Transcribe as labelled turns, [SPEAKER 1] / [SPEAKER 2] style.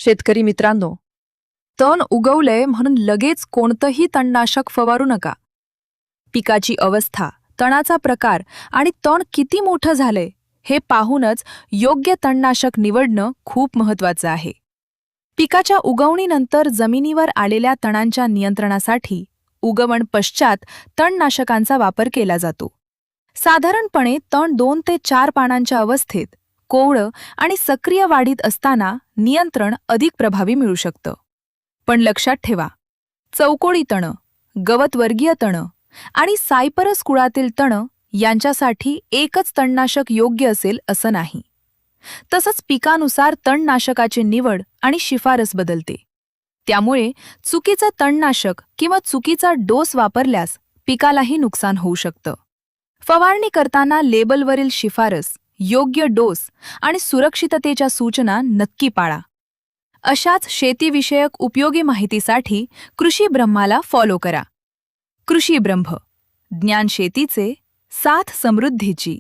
[SPEAKER 1] शेतकरी मित्रांनो, तण उगवलंय म्हणून लगेच कोणतंही तणनाशक फवारू नका. पिकाची अवस्था, तणाचा प्रकार आणि तण किती मोठं झालंय हे पाहूनच योग्य तणनाशक निवडणं खूप महत्त्वाचं आहे. पिकाच्या उगवणीनंतर जमिनीवर आलेल्या तणांच्या नियंत्रणासाठी उगवण पश्चात तणनाशकांचा वापर केला जातो. साधारणपणे तण 2 ते 4 पानांच्या अवस्थेत कोवळं आणि सक्रिय वाढीत असताना नियंत्रण अधिक प्रभावी मिळू शकतं. पण लक्षात ठेवा, चौकोळी तण, गवतवर्गीय तण आणि सायपरस कुळातील तण यांच्यासाठी एकच तणनाशक योग्य असेल असं नाही. तसंच पिकानुसार तणनाशकाची निवड आणि शिफारस बदलते. त्यामुळे चुकीचं तणनाशक किंवा चुकीचा डोस वापरल्यास पिकालाही नुकसान होऊ शकतं. फवारणी करताना लेबलवरील शिफारस, योग्य डोस आणि सुरक्षिततेच्या सूचना नक्की पाळा. अशाच शेतीविषयक उपयोगी माहितीसाठी कृषी ब्रह्माला फॉलो करा. कृषी ब्रह्म, ज्ञान शेतीचे, साथ समृद्धीची.